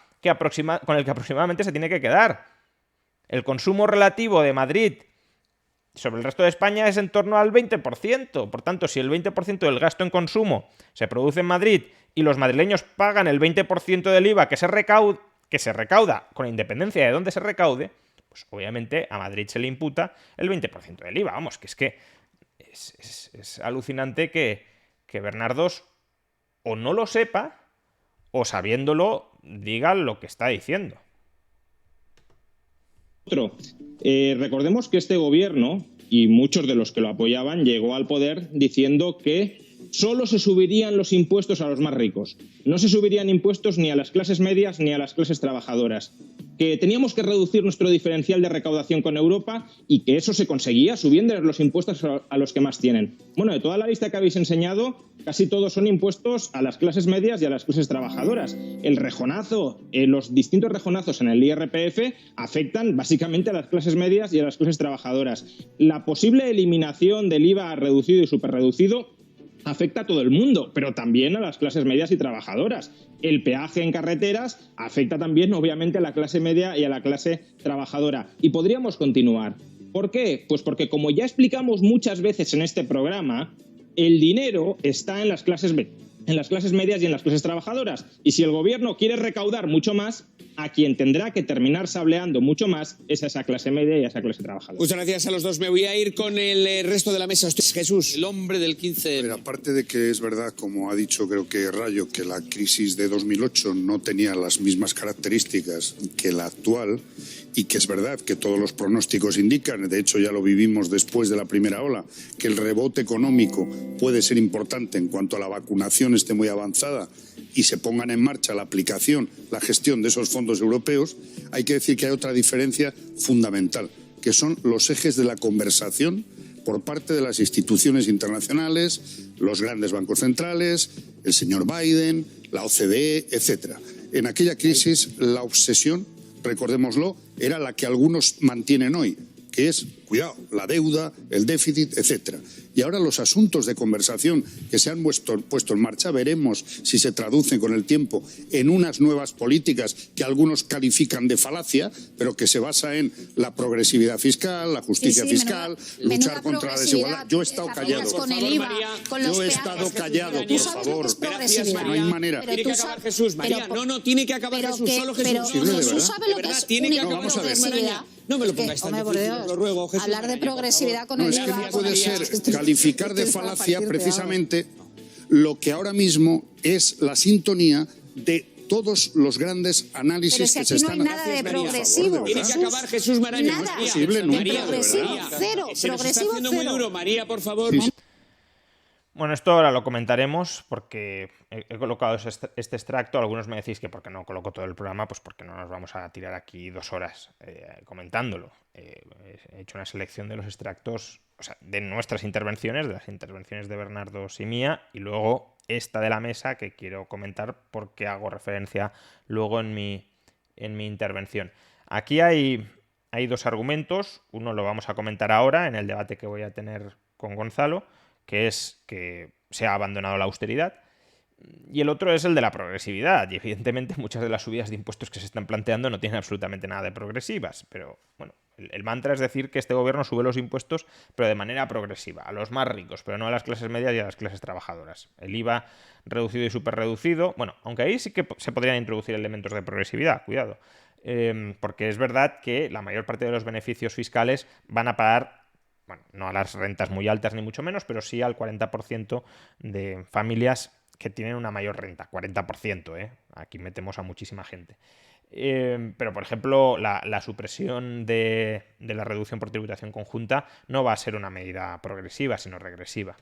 Speaker 1: con el que aproximadamente se tiene que quedar. El consumo relativo de Madrid sobre el resto de España es en torno al 20%. Por tanto, si el 20% del gasto en consumo se produce en Madrid y los madrileños pagan el 20% del IVA que se recauda con independencia de dónde se recaude, pues obviamente a Madrid se le imputa el 20% del IVA. Vamos, que es alucinante que Bernardos o no lo sepa o sabiéndolo diga lo que está diciendo.
Speaker 7: Recordemos que este gobierno, y muchos de los que lo apoyaban, llegó al poder diciendo que solo se subirían los impuestos a los más ricos. No se subirían impuestos ni a las clases medias ni a las clases trabajadoras. Que teníamos que reducir nuestro diferencial de recaudación con Europa y que eso se conseguía subiendo los impuestos a los que más tienen. Bueno, de toda la lista que habéis enseñado, casi todos son impuestos a las clases medias y a las clases trabajadoras. El rejonazo, los distintos rejonazos en el IRPF afectan básicamente a las clases medias y a las clases trabajadoras. La posible eliminación del IVA reducido y superreducido afecta a todo el mundo, pero también a las clases medias y trabajadoras. El peaje en carreteras afecta también, obviamente, a la clase media y a la clase trabajadora. Y podríamos continuar. ¿Por qué? Pues porque, como ya explicamos muchas veces en este programa, el dinero está en las clases medias y en las clases trabajadoras. Y si el gobierno quiere recaudar mucho más, a quien tendrá que terminar sableando mucho más es a esa clase media y a esa clase trabajadora.
Speaker 5: Muchas gracias a los dos. Me voy a ir con el resto de la mesa. Jesús.
Speaker 12: El hombre del 15. Pero aparte de que es verdad, como ha dicho creo que Rayo, que la crisis de 2008 no tenía las mismas características que la actual, y que es verdad que todos los pronósticos indican, de hecho ya lo vivimos después de la primera ola, que el rebote económico puede ser importante en cuanto a la vacunación esté muy avanzada y se pongan en marcha la aplicación, la gestión de esos fondos europeos, hay que decir que hay otra diferencia fundamental, que son los ejes de la conversación por parte de las instituciones internacionales, los grandes bancos centrales, el señor Biden, la OCDE, etcétera. En aquella crisis la obsesión, recordémoslo, era la que algunos mantienen hoy, que es, cuidado, la deuda, el déficit, etcétera. Y ahora los asuntos de conversación que se han puesto en marcha, veremos si se traducen con el tiempo en unas nuevas políticas que algunos califican de falacia, pero que se basa en la progresividad fiscal, la justicia fiscal, luchar contra la desigualdad. Yo he estado callado. Yo he estado callado, por favor. No hay manera.
Speaker 5: Tiene que acabar Jesús, María. No, tiene que acabar Jesús, solo Jesús.
Speaker 2: Jesús sabe lo que es única
Speaker 12: vamos a ver.
Speaker 2: progresividad.
Speaker 5: No me lo pongáis tan difícil, os lo ruego, Jesús.
Speaker 2: Hablar de progresividad con el IVA.
Speaker 12: Es que no puede ser calificar de falacia precisamente lo que ahora mismo es la sintonía de todos los grandes análisis que se están haciendo.
Speaker 2: No hay nada de progresivo.
Speaker 5: Tiene que acabar Jesús Maraña.
Speaker 2: Nada.
Speaker 12: Posible, nunca,
Speaker 2: María, progresivo cero.
Speaker 5: Se nos está haciendo muy duro, María, por favor.
Speaker 12: Sí.
Speaker 1: Bueno, esto ahora lo comentaremos porque he colocado este extracto. Algunos me decís que porque no coloco todo el programa, pues porque no nos vamos a tirar aquí 2 horas comentándolo. He hecho una selección de los extractos de nuestras intervenciones, de las intervenciones de Bernardos y mía, y luego esta de la mesa que quiero comentar porque hago referencia luego en mi intervención. Aquí hay dos argumentos. Uno lo vamos a comentar ahora en el debate que voy a tener con Gonzalo, que es que se ha abandonado la austeridad. Y el otro es el de la progresividad. Y evidentemente muchas de las subidas de impuestos que se están planteando no tienen absolutamente nada de progresivas. Pero bueno, el mantra es decir que este gobierno sube los impuestos, pero de manera progresiva, a los más ricos, pero no a las clases medias y a las clases trabajadoras. El IVA reducido y superreducido, bueno, aunque ahí sí que se podrían introducir elementos de progresividad, cuidado. Porque es verdad que la mayor parte de los beneficios fiscales van a pagar, bueno, no a las rentas muy altas ni mucho menos, pero sí al 40% de familias que tienen una mayor renta, 40%, aquí metemos a muchísima gente. Pero, por ejemplo, la supresión de la reducción por tributación conjunta no va a ser una medida progresiva, sino regresiva.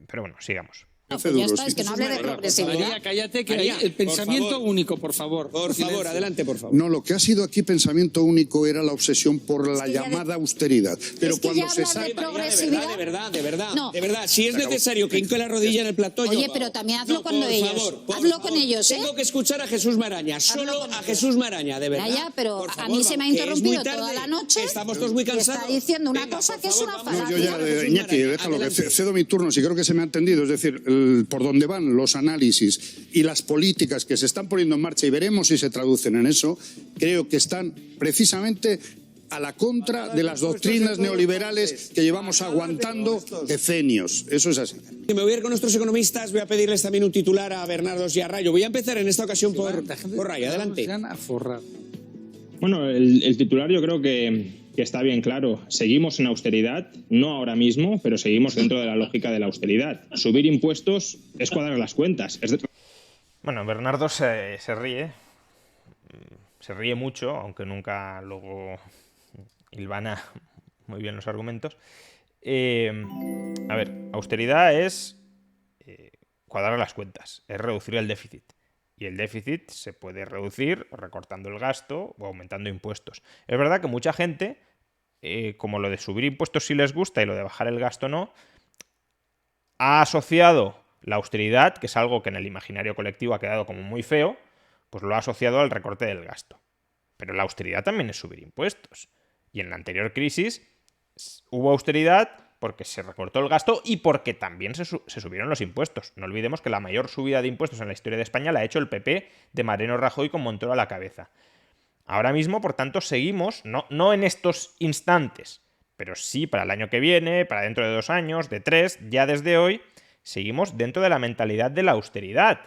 Speaker 1: Pero bueno, sigamos.
Speaker 2: No, pues ya está, es que no hable de progresividad.
Speaker 5: María, cállate, que hay el pensamiento único, por favor. Por favor, adelante, por favor.
Speaker 12: No, lo que ha sido aquí pensamiento único era la obsesión por la llamada austeridad. Pero cuando se sabe...
Speaker 5: De verdad, si es necesario que hinque la rodilla en el plató...
Speaker 2: Oye, pero también hazlo cuando ellos. Hazlo con ellos, ¿eh?
Speaker 5: Tengo que escuchar a Jesús Maraña, solo a Jesús Maraña, de verdad.
Speaker 2: Ya, pero a mí se me ha interrumpido toda la noche.
Speaker 5: Estamos todos muy cansados.
Speaker 2: Está diciendo una cosa que es una falacia.
Speaker 12: Yo ya, Iñaki, déjalo, que cedo mi turno, si creo que se me ha entendido. Es decir, por donde van los análisis y las políticas que se están poniendo en marcha, y veremos si se traducen en eso, creo que están precisamente a la contra de las doctrinas neoliberales que llevamos aguantando decenios. Eso es así.
Speaker 5: Me voy a ir con nuestros economistas, voy a pedirles también un titular a Bernardos y a Rayo. Voy a empezar en esta ocasión por Rayo, adelante.
Speaker 7: Bueno, el titular yo creo que está bien claro. Seguimos en austeridad, no ahora mismo, pero seguimos dentro de la lógica de la austeridad. Subir impuestos es cuadrar las cuentas.
Speaker 1: Bueno, Bernardo se ríe mucho, aunque nunca luego hilvana muy bien los argumentos. A ver, austeridad es cuadrar las cuentas, es reducir el déficit. Y el déficit se puede reducir recortando el gasto o aumentando impuestos. Es verdad que mucha gente, como lo de subir impuestos sí les gusta y lo de bajar el gasto no, ha asociado la austeridad, que es algo que en el imaginario colectivo ha quedado como muy feo, pues lo ha asociado al recorte del gasto. Pero la austeridad también es subir impuestos. Y en la anterior crisis hubo austeridad porque se recortó el gasto y porque también se subieron los impuestos. No olvidemos que la mayor subida de impuestos en la historia de España la ha hecho el PP de Mariano Rajoy con Montoro a la cabeza. Ahora mismo, por tanto, seguimos, no en estos instantes, pero sí para el año que viene, para dentro de 2 años, de 3, ya desde hoy, seguimos dentro de la mentalidad de la austeridad.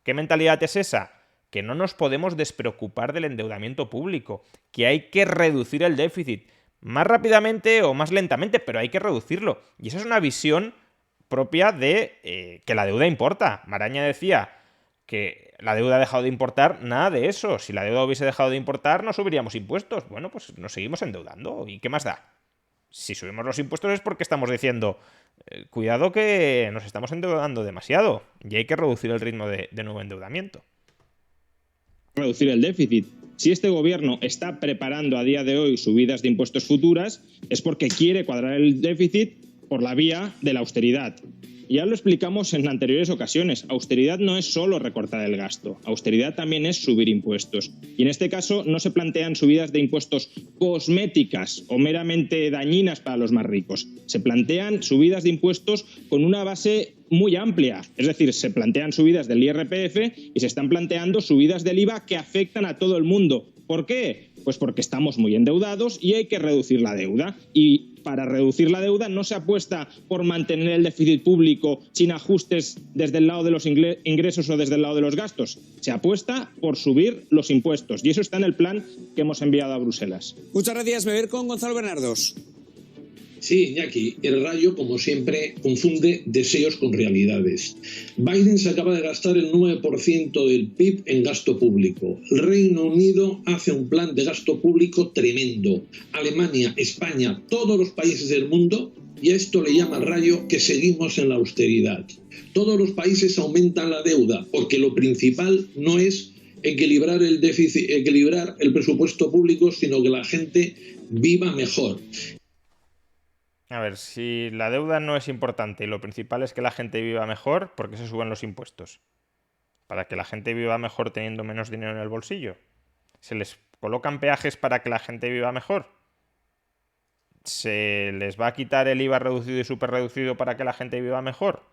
Speaker 1: ¿Qué mentalidad es esa? Que no nos podemos despreocupar del endeudamiento público, que hay que reducir el déficit. Más rápidamente o más lentamente, pero hay que reducirlo. Y esa es una visión propia de que la deuda importa. Maraña decía que la deuda ha dejado de importar, nada de eso. Si la deuda hubiese dejado de importar, no subiríamos impuestos. Bueno, pues nos seguimos endeudando. ¿Y qué más da? Si subimos los impuestos es porque estamos diciendo, cuidado que nos estamos endeudando demasiado y hay que reducir el ritmo de nuevo endeudamiento.
Speaker 7: Reducir el déficit. Si este gobierno está preparando a día de hoy subidas de impuestos futuras, es porque quiere cuadrar el déficit por la vía de la austeridad. Ya lo explicamos en anteriores ocasiones. Austeridad no es solo recortar el gasto. Austeridad también es subir impuestos. Y en este caso no se plantean subidas de impuestos cosméticas o meramente dañinas para los más ricos. Se plantean subidas de impuestos con una base muy amplia. Es decir, se plantean subidas del IRPF y se están planteando subidas del IVA que afectan a todo el mundo. ¿Por qué? Pues porque estamos muy endeudados y hay que reducir la deuda. Y para reducir la deuda no se apuesta por mantener el déficit público sin ajustes desde el lado de los ingresos o desde el lado de los gastos. Se apuesta por subir los impuestos. Y eso está en el plan que hemos enviado a Bruselas.
Speaker 5: Muchas gracias. Me voy a ir con Gonzalo Bernardos.
Speaker 6: Sí, Iñaki, el Rayo, como siempre, confunde deseos con realidades. Biden se acaba de gastar el 9% del PIB en gasto público. El Reino Unido hace un plan de gasto público tremendo. Alemania, España, todos los países del mundo, y a esto le llama Rayo que seguimos en la austeridad. Todos los países aumentan la deuda, porque lo principal no es equilibrar el déficit, equilibrar el presupuesto público, sino que la gente viva mejor.
Speaker 1: A ver, si la deuda no es importante y lo principal es que la gente viva mejor, ¿por qué se suben los impuestos? Para que la gente viva mejor teniendo menos dinero en el bolsillo. ¿Se les colocan peajes para que la gente viva mejor? ¿Se les va a quitar el IVA reducido y súper reducido para que la gente viva mejor?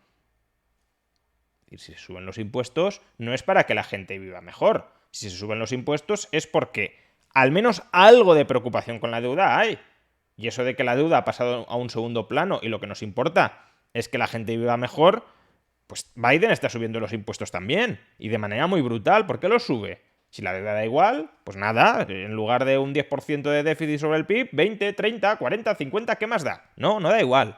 Speaker 1: Y si se suben los impuestos, no es para que la gente viva mejor. Si se suben los impuestos es porque al menos algo de preocupación con la deuda hay. Y eso de que la deuda ha pasado a un segundo plano y lo que nos importa es que la gente viva mejor, pues Biden está subiendo los impuestos también. Y de manera muy brutal. ¿Por qué los sube? Si la deuda da igual, pues nada, en lugar de un 10% de déficit sobre el PIB, 20, 30, 40, 50, ¿qué más da? No da igual.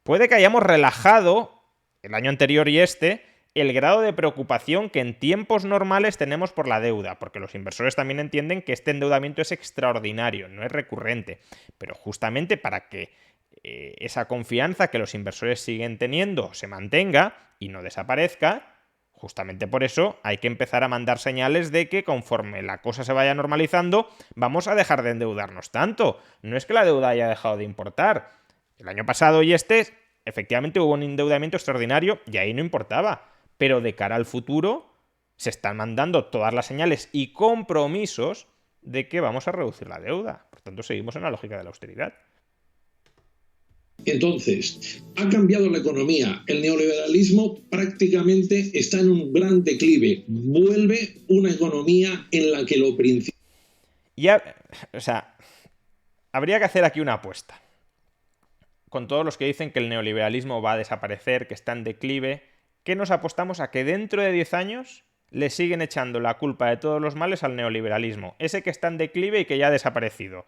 Speaker 1: Puede que hayamos relajado el año anterior y el grado de preocupación que en tiempos normales tenemos por la deuda, porque los inversores también entienden que este endeudamiento es extraordinario, no es recurrente, pero justamente para que esa confianza que los inversores siguen teniendo se mantenga y no desaparezca, justamente por eso hay que empezar a mandar señales de que conforme la cosa se vaya normalizando, vamos a dejar de endeudarnos tanto. No es que la deuda haya dejado de importar. El año pasado y efectivamente hubo un endeudamiento extraordinario y ahí no importaba. Pero de cara al futuro se están mandando todas las señales y compromisos de que vamos a reducir la deuda. Por tanto, seguimos en la lógica de la austeridad.
Speaker 6: Entonces, ha cambiado la economía. El neoliberalismo prácticamente está en un gran declive. Vuelve una economía en la que lo principal...
Speaker 1: Habría que hacer aquí una apuesta. Con todos los que dicen que el neoliberalismo va a desaparecer, que está en declive, ¿qué nos apostamos a que dentro de 10 años le siguen echando la culpa de todos los males al neoliberalismo? Ese que está en declive y que ya ha desaparecido.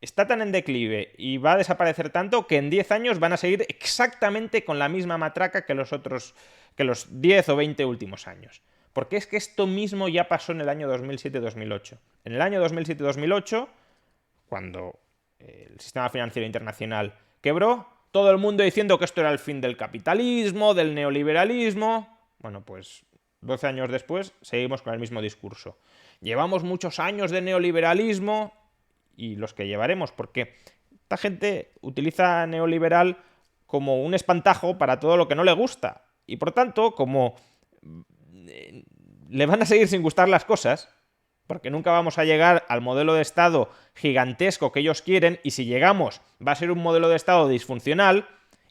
Speaker 1: Está tan en declive y va a desaparecer tanto que en 10 años van a seguir exactamente con la misma matraca que los 10 o 20 últimos años. Porque es que esto mismo ya pasó en el año 2007-2008. En el año 2007-2008, cuando el sistema financiero internacional quebró, todo el mundo diciendo que esto era el fin del capitalismo, del neoliberalismo. Bueno, pues 12 años después seguimos con el mismo discurso. Llevamos muchos años de neoliberalismo y los que llevaremos, porque esta gente utiliza neoliberal como un espantajo para todo lo que no le gusta. Y por tanto, como le van a seguir sin gustar las cosas, porque nunca vamos a llegar al modelo de Estado gigantesco que ellos quieren, y si llegamos va a ser un modelo de Estado disfuncional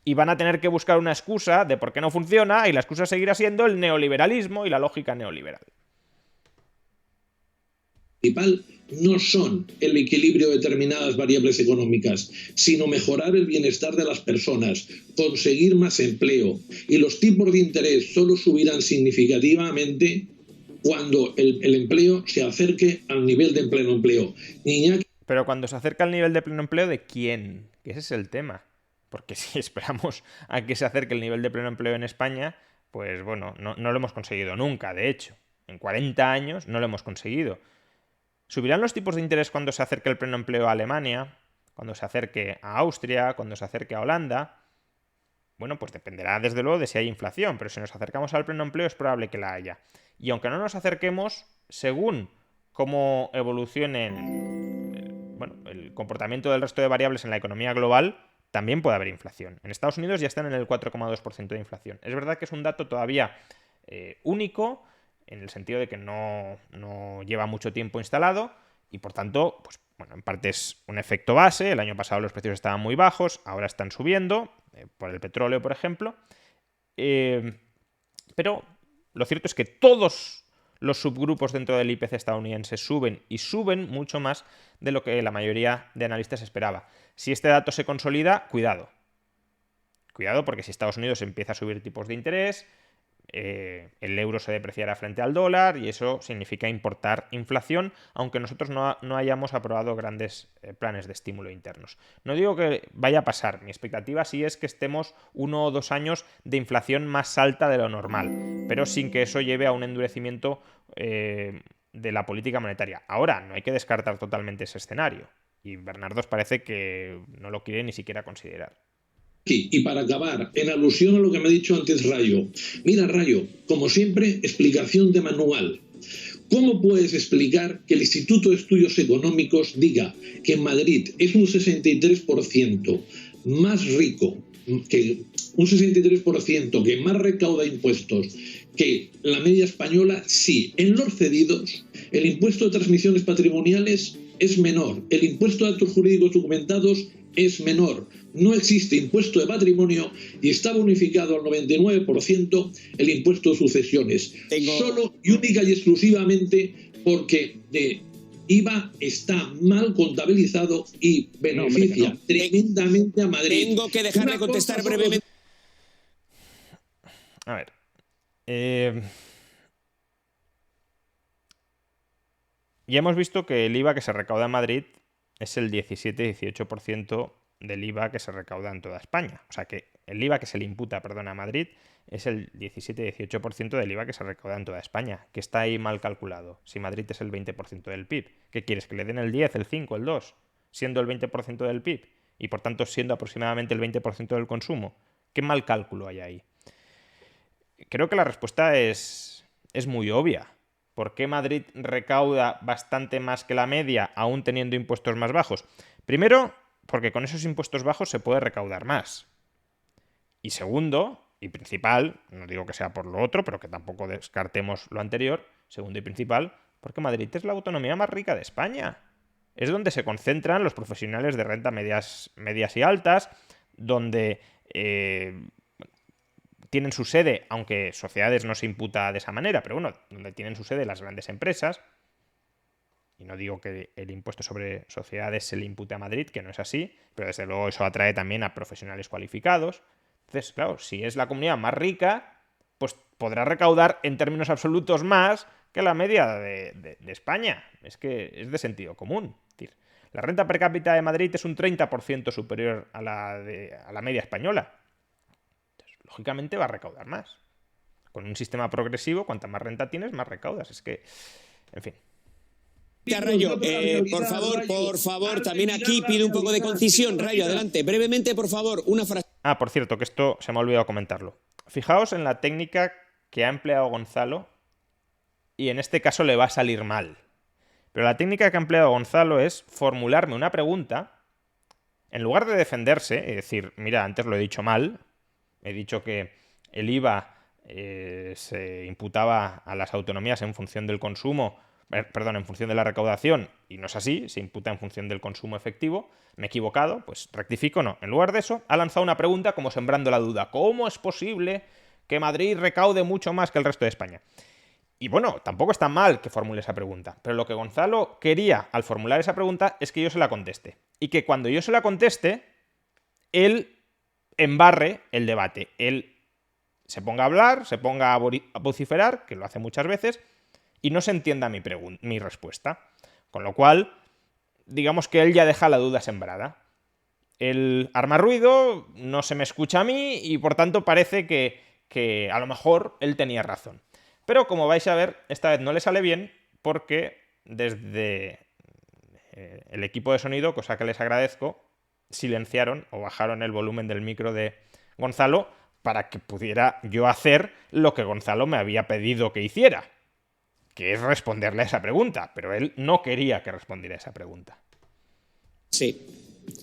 Speaker 1: y van a tener que buscar una excusa de por qué no funciona, y la excusa seguirá siendo el neoliberalismo y la lógica neoliberal.
Speaker 6: No son el equilibrio de determinadas variables económicas, sino mejorar el bienestar de las personas, conseguir más empleo, y los tipos de interés solo subirán significativamente cuando el empleo se acerque al nivel de pleno empleo.
Speaker 1: Pero cuando se acerca al nivel de pleno empleo, ¿de quién? Que ese es el tema. Porque si esperamos a que se acerque el nivel de pleno empleo en España, pues bueno, no lo hemos conseguido nunca, de hecho. En 40 años no lo hemos conseguido. ¿Subirán los tipos de interés cuando se acerque el pleno empleo a Alemania? Cuando se acerque a Austria, cuando se acerque a Holanda. Bueno, pues dependerá desde luego de si hay inflación, pero si nos acercamos al pleno empleo es probable que la haya. Y aunque no nos acerquemos, según cómo evolucionen el comportamiento del resto de variables en la economía global, también puede haber inflación. En Estados Unidos ya están en el 4,2% de inflación. Es verdad que es un dato todavía único, en el sentido de que no lleva mucho tiempo instalado y por tanto, pues bueno, en parte es un efecto base. El año pasado los precios estaban muy bajos, ahora están subiendo, por el petróleo, por ejemplo. Pero lo cierto es que todos los subgrupos dentro del IPC estadounidense suben y suben mucho más de lo que la mayoría de analistas esperaba. Si este dato se consolida, cuidado. Cuidado, porque si Estados Unidos empieza a subir tipos de interés, el euro se depreciará frente al dólar y eso significa importar inflación, aunque nosotros no hayamos aprobado grandes planes de estímulo internos. No digo que vaya a pasar, mi expectativa sí es que estemos 1 o 2 años de inflación más alta de lo normal, pero sin que eso lleve a un endurecimiento de la política monetaria. Ahora, no hay que descartar totalmente ese escenario y Bernardo parece que no lo quiere ni siquiera considerar.
Speaker 6: Y para acabar, en alusión a lo que me ha dicho antes Rayo. Mira, Rayo, como siempre, explicación de manual. ¿Cómo puedes explicar que el Instituto de Estudios Económicos diga que Madrid es un 63% más rico, que un 63% que más recauda impuestos que la media española, si en los cedidos el impuesto de transmisiones patrimoniales es menor, el impuesto de actos jurídicos documentados es menor, no existe impuesto de patrimonio y está bonificado al 99% el impuesto de sucesiones, solo y única y exclusivamente porque IVA está mal contabilizado y beneficia tremendamente a Madrid.
Speaker 5: Tengo que dejarle contestar brevemente.
Speaker 1: A ver. Ya hemos visto que el IVA que se recauda en Madrid es el 17-18% del IVA que se recauda en toda España. O sea que el IVA que se le imputa, a Madrid es el 17-18% del IVA que se recauda en toda España, que está ahí mal calculado. Si Madrid es el 20% del PIB, ¿qué quieres? ¿Que le den el 10, el 5, el 2, siendo el 20% del PIB y por tanto siendo aproximadamente el 20% del consumo? ¿Qué mal cálculo hay ahí? Creo que la respuesta es muy obvia. ¿Por qué Madrid recauda bastante más que la media aún teniendo impuestos más bajos? Primero, porque con esos impuestos bajos se puede recaudar más. Y segundo, y principal, no digo que sea por lo otro, pero que tampoco descartemos lo anterior, segundo y principal, porque Madrid es la autonomía más rica de España. Es donde se concentran los profesionales de renta medias y altas, donde tienen su sede, aunque sociedades no se imputa de esa manera, pero bueno, donde tienen su sede las grandes empresas. Y no digo que el impuesto sobre sociedades se le impute a Madrid, que no es así, pero desde luego eso atrae también a profesionales cualificados. Entonces, claro, si es la comunidad más rica, pues podrá recaudar en términos absolutos más que la media de España. Es que es de sentido común. Es decir, la renta per cápita de Madrid es un 30% superior a la media española. Entonces, lógicamente va a recaudar más. Con un sistema progresivo, cuanta más renta tienes, más recaudas. Es que, en fin.
Speaker 5: Rayo, por favor, también aquí pido un poco de concisión. Rayo, adelante, brevemente, por favor, una frase.
Speaker 1: Por cierto, que esto se me ha olvidado comentarlo. Fijaos en la técnica que ha empleado Gonzalo y en este caso le va a salir mal. Pero la técnica que ha empleado Gonzalo es formularme una pregunta en lugar de defenderse y decir, mira, antes lo he dicho mal, he dicho que el IVA se imputaba a las autonomías en función del consumo, en función de la recaudación, y no es así, se imputa en función del consumo efectivo. Me he equivocado, pues rectifico, no. En lugar de eso, ha lanzado una pregunta como sembrando la duda. ¿Cómo es posible que Madrid recaude mucho más que el resto de España? Y bueno, tampoco está mal que formule esa pregunta, pero lo que Gonzalo quería al formular esa pregunta es que yo se la conteste. Y que cuando yo se la conteste, él embarre el debate. Él se ponga a hablar, se ponga a vociferar, que lo hace muchas veces, y no se entienda mi respuesta. Con lo cual, digamos que él ya deja la duda sembrada. Él arma ruido, no se me escucha a mí y por tanto parece que a lo mejor él tenía razón. Pero como vais a ver, esta vez no le sale bien porque desde el equipo de sonido, cosa que les agradezco, silenciaron o bajaron el volumen del micro de Gonzalo para que pudiera yo hacer lo que Gonzalo me había pedido que hiciera, que es responderle a esa pregunta, pero él no quería que respondiera a esa pregunta.
Speaker 5: Sí.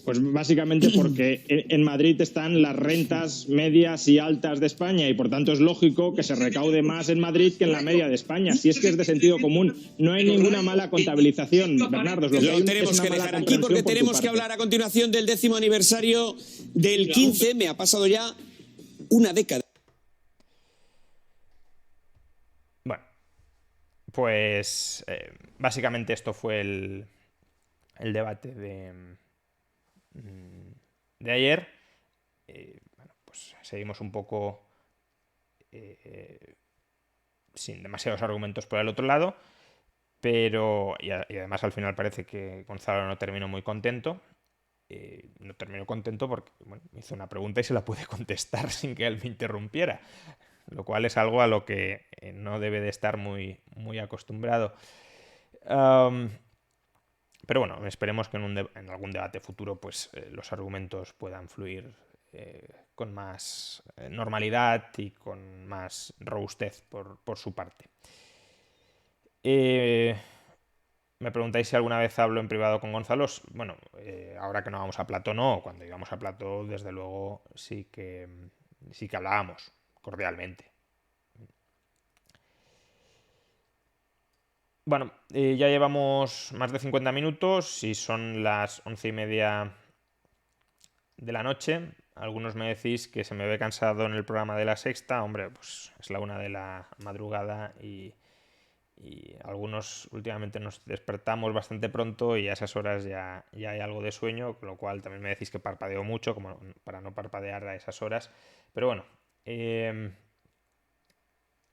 Speaker 7: Pues básicamente porque en Madrid están las rentas medias y altas de España y por tanto es lógico que se recaude más en Madrid que en la media de España. Si es que es de sentido común, no hay ninguna mala contabilización, Bernardo.
Speaker 5: Lo tenemos que dejar aquí porque tenemos que hablar a continuación del 10º aniversario del 15. Me ha pasado ya una década.
Speaker 1: Bueno, pues básicamente esto fue el debate de ayer. Bueno, pues seguimos un poco sin demasiados argumentos por el otro lado, pero y además al final parece que Gonzalo no terminó muy contento. No terminó contento porque bueno, me hizo una pregunta y se la pude contestar sin que él me interrumpiera, lo cual es algo a lo que no debe de estar muy, muy acostumbrado. Pero bueno, esperemos que en algún debate futuro pues, los argumentos puedan fluir con más normalidad y con más robustez por su parte. Me preguntáis si alguna vez hablo en privado con Gonzalo. Bueno, ahora que no vamos a plató no. Cuando íbamos a plató, desde luego, sí que hablábamos cordialmente. Bueno, ya llevamos más de 50 minutos y son las 11:30 de la noche. Algunos me decís que se me ve cansado en el programa de La Sexta. Hombre, pues es la 1 de la madrugada y algunos últimamente nos despertamos bastante pronto y a esas horas ya hay algo de sueño, con lo cual también me decís que parpadeo mucho, como para no parpadear a esas horas. Pero bueno,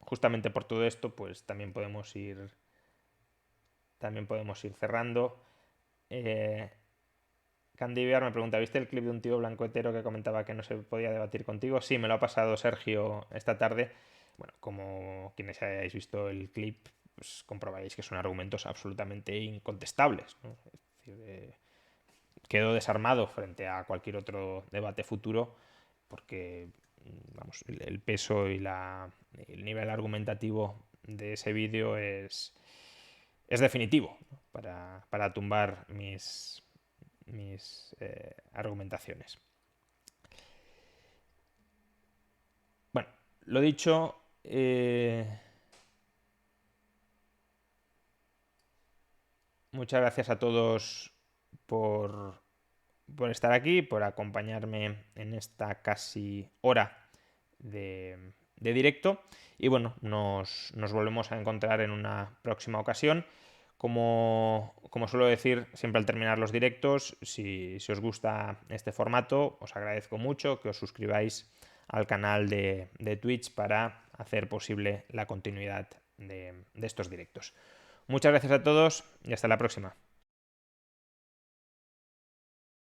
Speaker 1: justamente por todo esto, pues también podemos ir cerrando. Candiviar me pregunta, ¿viste el clip de un tío blanco hetero que comentaba que no se podía debatir contigo? Sí, me lo ha pasado Sergio esta tarde. Bueno, como quienes hayáis visto el clip, pues comprobaréis que son argumentos absolutamente incontestables, ¿no? Es decir, quedo desarmado frente a cualquier otro debate futuro porque, vamos, el peso y el nivel argumentativo de ese vídeo es definitivo, ¿no? para tumbar mis argumentaciones. Bueno, lo dicho, muchas gracias a todos por estar aquí, por acompañarme en esta casi hora de directo. Y bueno, nos volvemos a encontrar en una próxima ocasión. Como suelo decir siempre al terminar los directos, si os gusta este formato, os agradezco mucho que os suscribáis al canal de Twitch para hacer posible la continuidad de estos directos. Muchas gracias a todos y hasta la próxima.